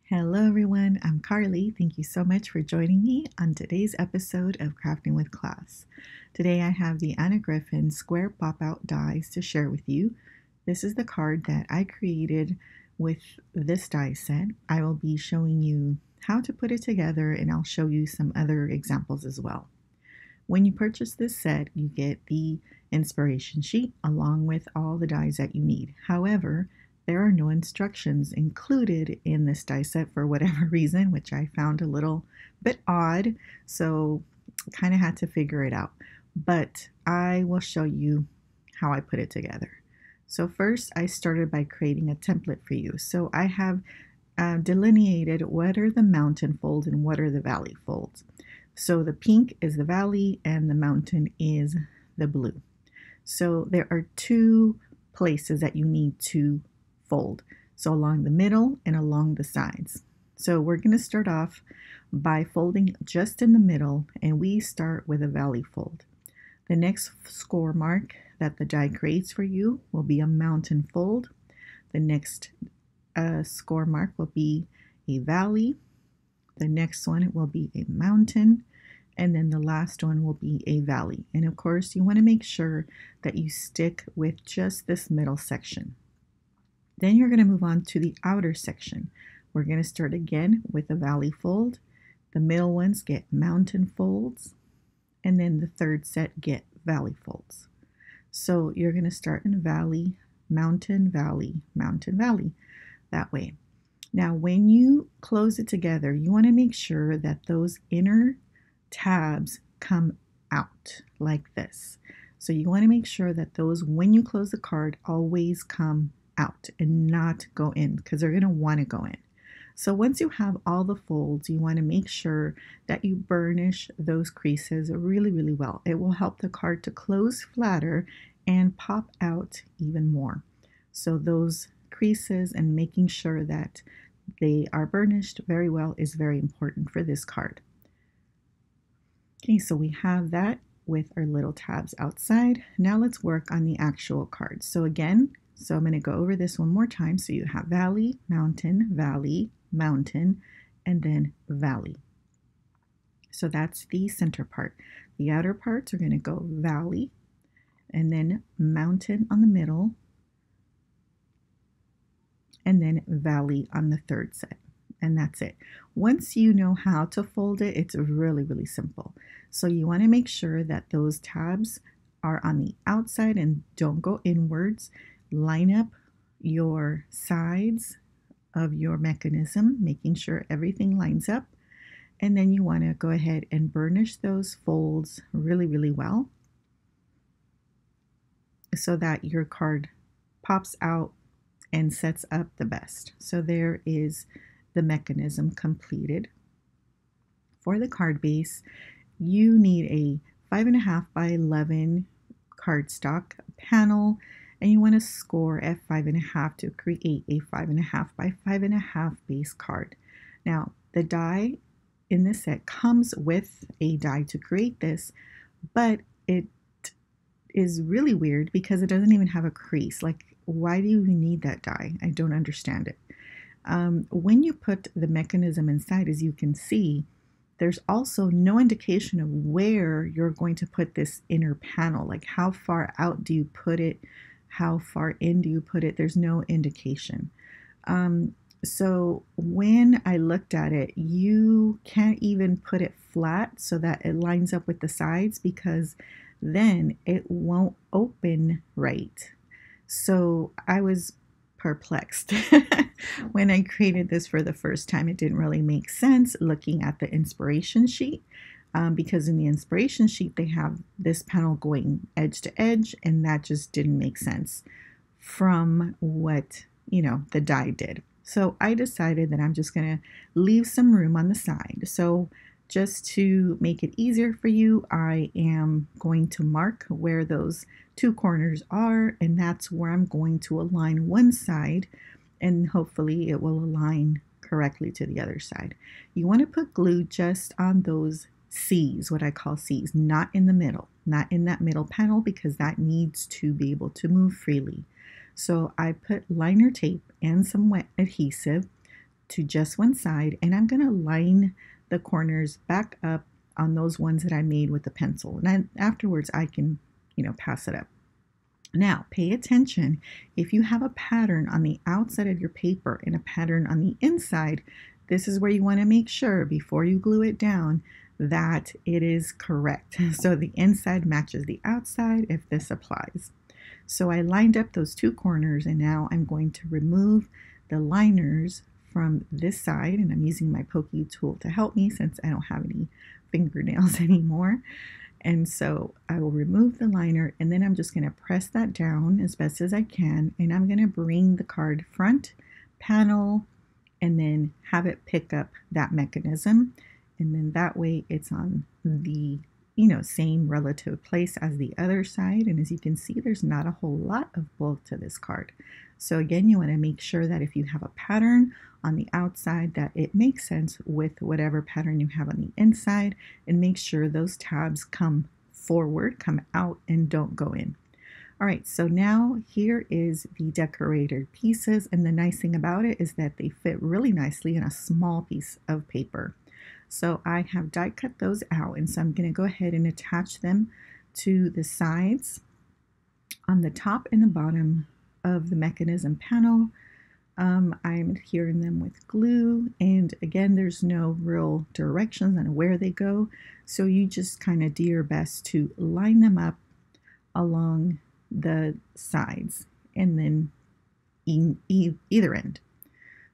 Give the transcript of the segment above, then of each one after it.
Hello everyone, I'm Carly. Thank you so much for joining me on today's episode of Crafting with Class. Today I have the Griffin square pop-out dies to share with you. This is the card that I created with this die set. I will be showing you how to put it together and I'll show you some other examples as well. When you purchase this set, you get the inspiration sheet along with all the dies that you need. However, there are no instructions included in this die set for whatever reason, which I found a little bit odd, so kind of had to figure it out. But I will show you how I put it together. So first, I started by creating a template for you. So I have delineated what are the mountain folds and what are the valley folds. So the pink is the valley and the mountain is the blue. So there are two places that you need to fold. So along the middle and along the sides. So we're going to start off by folding just in the middle, and we start with a valley fold. The next score mark that the die creates for you will be a mountain fold. The next score mark will be a valley. The next one will be a mountain. And then the last one will be a valley. And of course, you want to make sure that you stick with just this middle section. Then you're going to move on to the outer section. We're going to start again with a valley fold. The middle ones get mountain folds. And then the third set get valley folds. So you're going to start in valley, mountain, valley, mountain, valley, that way. Now, when you close it together, you want to make sure that those inner tabs come out like this. So you want to make sure that those, when you close the card, always come out and not go in, because they're going to want to go in. So once you have all the folds, you want to make sure that you burnish those creases really, really well. It will help the card to close flatter and pop out even more. So those creases and making sure that they are burnished very well is very important for this card. Okay, so we have that with our little tabs outside. Now let's work on the actual card. So again, I'm going to go over this one more time. So you have valley, mountain, mountain, and then valley. So that's the center part. The outer parts are going to go valley, and then mountain on the middle, and then valley on the third set. And that's it. Once you know how to fold it, it's really, really simple. So you want to make sure that those tabs are on the outside and don't go inwards. Line up your sides of your mechanism, making sure everything lines up. And then you want to go ahead and burnish those folds really, really well so that your card pops out and sets up the best. So there is the mechanism completed. For the card base, you need a 5.5 by 11 cardstock panel, and you want to score at 5.5 to create a 5.5 by 5.5 base card. Now, the die in this set comes with a die to create this, but it is really weird because it doesn't even have a crease. Like, why do you even need that die? I don't understand it. When you put the mechanism inside, as you can see, there's also no indication of where you're going to put this inner panel. Like, how far out do you put it? How far in do you put it? There's no indication. So when I looked at it, you can't even put it flat so that it lines up with the sides, because then it won't open right. So I was perplexed when I created this for the first time. It didn't really make sense looking at the inspiration sheet, because in the inspiration sheet they have this panel going edge to edge, and that just didn't make sense from what the die did. So I decided that I'm just going to leave some room on the side. So just to make it easier for you, I am going to mark where those two corners are, and that's where I'm going to align one side, and hopefully it will align correctly to the other side. You want to put glue just on those C's, what I call C's, not in the middle, not in that middle panel, because that needs to be able to move freely. So I put liner tape and some wet adhesive to just one side, and I'm going to line the corners back up on those ones that I made with the pencil. And then afterwards I can, pass it up. Now, pay attention. If you have a pattern on the outside of your paper and a pattern on the inside, this is where you want to make sure before you glue it down that it is correct. So the inside matches the outside if this applies. So I lined up those two corners, and now I'm going to remove the liners from this side, and I'm using my pokey tool to help me since I don't have any fingernails anymore. And so I will remove the liner, and then I'm just going to press that down as best as I can, and I'm going to bring the card front panel and then have it pick up that mechanism, and then that way it's on the same relative place as the other side. And as you can see, there's not a whole lot of bulk to this card. So again, you want to make sure that if you have a pattern on the outside that it makes sense with whatever pattern you have on the inside, and make sure those tabs come forward, come out, and don't go in. All right, so now here is the decorated pieces, and the nice thing about it is that they fit really nicely in a small piece of paper. So I have die cut those out, and so I'm going to go ahead and attach them to the sides on the top and the bottom of the mechanism panel. I'm adhering them with glue, and again, there's no real directions on where they go, so you just kind of do your best to line them up along the sides and then either end.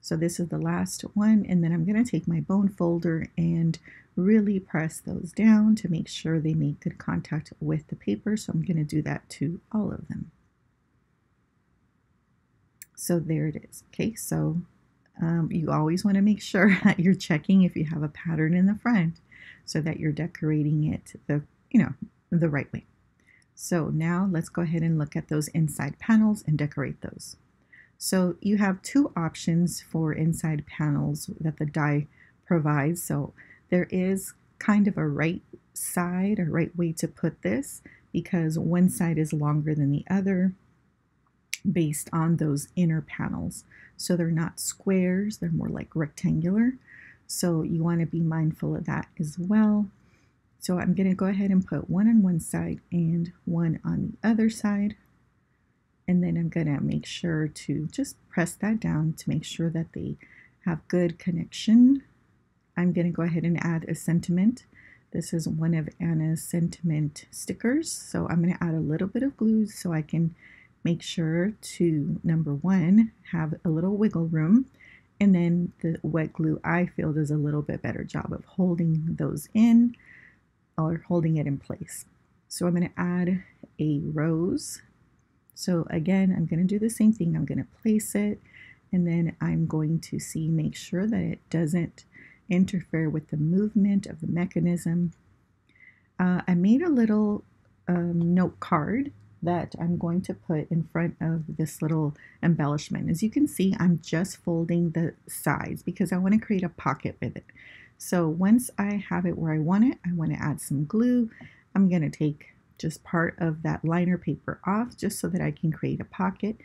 So this is the last one, and then I'm going to take my bone folder and really press those down to make sure they make good contact with the paper. So I'm going to do that to all of them. So there it is. Okay, so you always want to make sure that you're checking if you have a pattern in the front so that you're decorating it the right way. So now let's go ahead and look at those inside panels and decorate those. So you have two options for inside panels that the die provides. So there is kind of a right side, a right way to put this, because one side is longer than the other based on those inner panels. So they're not squares, they're more like rectangular. So you want to be mindful of that as well. So I'm going to go ahead and put one on one side and one on the other side. And then I'm going to make sure to just press that down to make sure that they have good connection. I'm going to go ahead and add a sentiment. This is one of Anna's sentiment stickers. So I'm going to add a little bit of glue so I can make sure to, number one, have a little wiggle room. And then the wet glue, I feel, does a little bit better job of holding those in or holding it in place. So I'm going to add a rose. So again, I'm going to do the same thing. I'm going to place it, and then I'm going to make sure that it doesn't interfere with the movement of the mechanism. I made a little note card that I'm going to put in front of this little embellishment. As you can see, I'm just folding the sides because I want to create a pocket with it. So once I have it where I want to add some glue. I'm going to take just part of that liner paper off just so that I can create a pocket.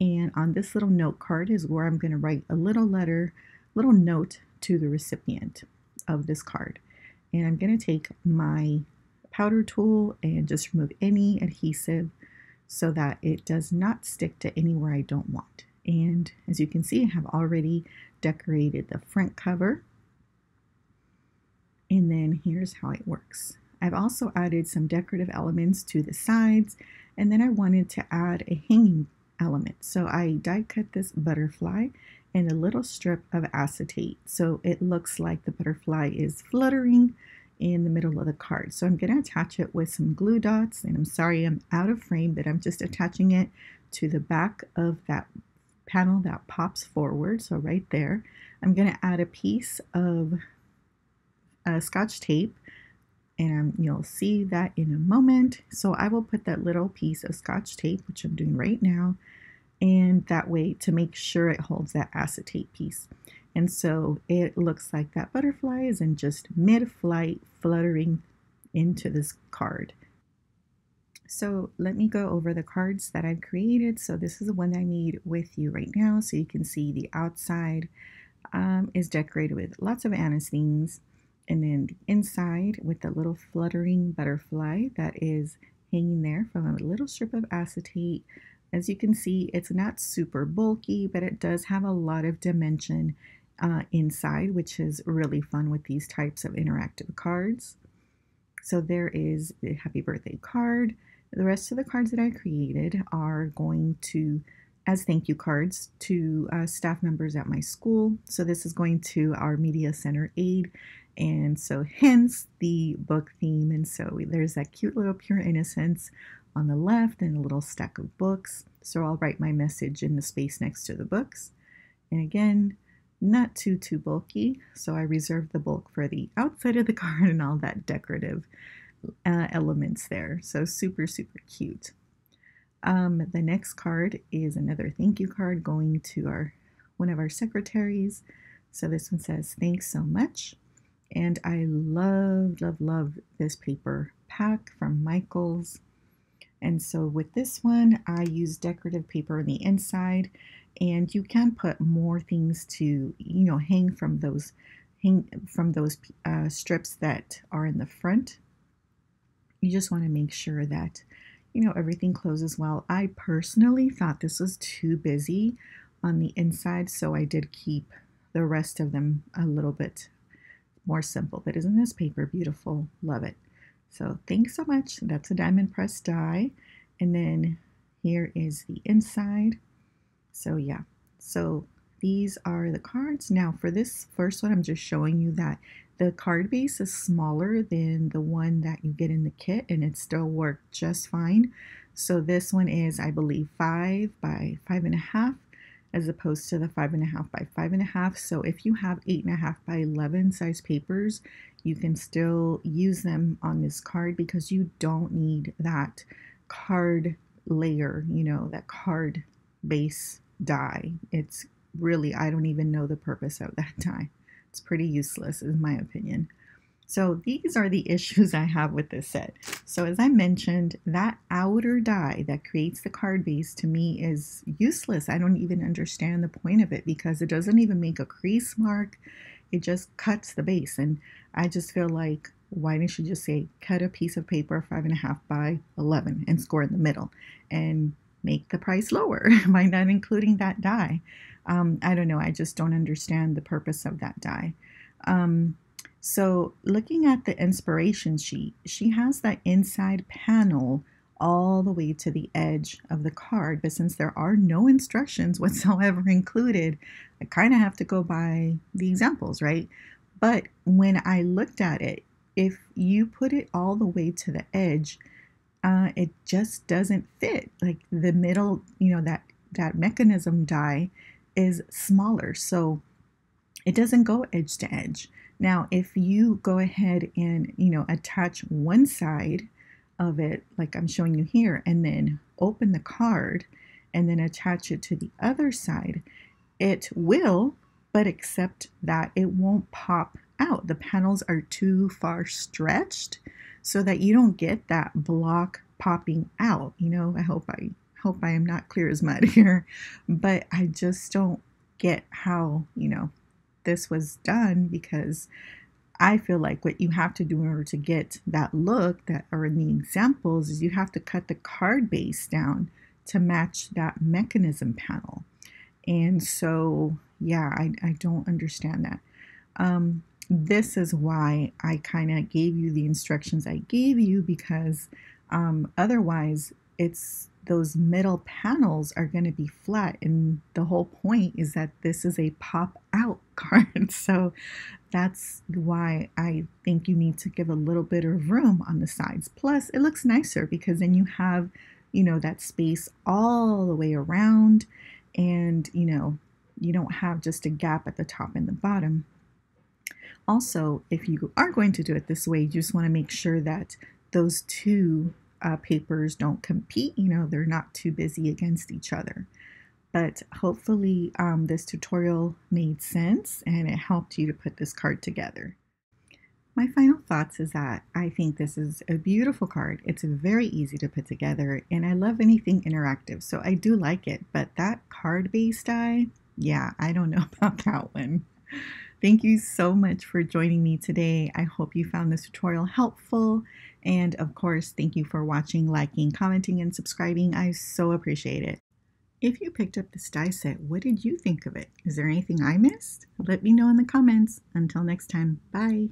And on this little note card is where I'm going to write a little note to the recipient of this card. And I'm going to take my powder tool and just remove any adhesive so that it does not stick to anywhere I don't want. And as you can see, I have already decorated the front cover. And then here's how it works. I've also added some decorative elements to the sides, and then I wanted to add a hanging element. So I die cut this butterfly and a little strip of acetate. So it looks like the butterfly is fluttering in the middle of the card. So I'm going to attach it with some glue dots, and I'm sorry I'm out of frame, but I'm just attaching it to the back of that panel that pops forward. So right there, I'm going to add a piece of Scotch tape, and you'll see that in a moment. So I will put that little piece of Scotch tape, which I'm doing right now, and that way to make sure it holds that acetate piece. And so it looks like that butterfly is in just mid-flight fluttering into this card. So let me go over the cards that I've created. So this is the one that I made with you right now. So you can see the outside is decorated with lots of Anna's things. And then the inside with the little fluttering butterfly that is hanging there from a little strip of acetate. As you can see, it's not super bulky, but it does have a lot of dimension inside, which is really fun with these types of interactive cards. So there is the happy birthday card. The rest of the cards that I created are going to as thank you cards to staff members at my school. So this is going to our Media Center aide, and so hence the book theme. And so there's that cute little Pure Innocence on the left and a little stack of books. So I'll write my message in the space next to the books. And again, not too bulky, so I reserved the bulk for the outside of the card and all that decorative elements there. So super cute. The next card is another thank you card going to one of our secretaries. So this one says, thanks so much. And I love this paper pack from Michaels. And so with this one, I use decorative paper on the inside, and you can put more things to, hang from those strips that are in the front. You just want to make sure that everything closes well. I personally thought this was too busy on the inside, so I did keep the rest of them a little bit more simple. But isn't this paper beautiful? Love it. So thanks so much. That's a diamond press die. And then here is the inside. So yeah, so these are the cards. Now for this first one, I'm just showing you that the card base is smaller than the one that you get in the kit, and it still worked just fine. So this one is, I believe, 5 by 5.5 as opposed to the 5.5 by 5.5. So if you have 8.5 by 11 size papers, you can still use them on this card because you don't need that card layer, that card base die. It's really, I don't even know the purpose of that die. It's pretty useless, in my opinion. So these are the issues I have with this set. So as I mentioned, that outer die that creates the card base to me is useless. I don't even understand the point of it because it doesn't even make a crease mark. It just cuts the base. And I just feel like, why didn't you just say, cut a piece of paper 5.5 by 11 and score in the middle and make the price lower by not including that die? I don't know. I just don't understand the purpose of that die. So looking at the inspiration sheet, she has that inside panel all the way to the edge of the card. But since there are no instructions whatsoever included, I kind of have to go by the examples, right? But when I looked at it, if you put it all the way to the edge, it just doesn't fit. Like the middle, that mechanism die is smaller, so it doesn't go edge to edge. Now, if you go ahead and, attach one side of it, like I'm showing you here, and then open the card and then attach it to the other side, it will, but except that it won't pop out. The panels are too far stretched so that you don't get that block popping out. I hope I am not clear as mud here, but I just don't get how, this was done, because I feel like what you have to do in order to get that look that are in the examples is you have to cut the card base down to match that mechanism panel. And so, yeah, I don't understand that. This is why I kind of gave you the instructions I gave you, because otherwise those middle panels are going to be flat, and the whole point is that this is a pop out card. So that's why I think you need to give a little bit of room on the sides. Plus it looks nicer because then you have, that space all the way around, and you don't have just a gap at the top and the bottom. Also, if you are going to do it this way, you just want to make sure that those two papers don't compete, they're not too busy against each other. But hopefully this tutorial made sense and it helped you to put this card together. My final thoughts is that I think this is a beautiful card. It's very easy to put together, and I love anything interactive, so I do like it. But that card base die, Yeah, I don't know about that one. Thank you so much for joining me today. I hope you found this tutorial helpful. And of course, thank you for watching, liking, commenting, and subscribing. I so appreciate it. If you picked up this die set, what did you think of it? Is there anything I missed? Let me know in the comments. Until next time, bye.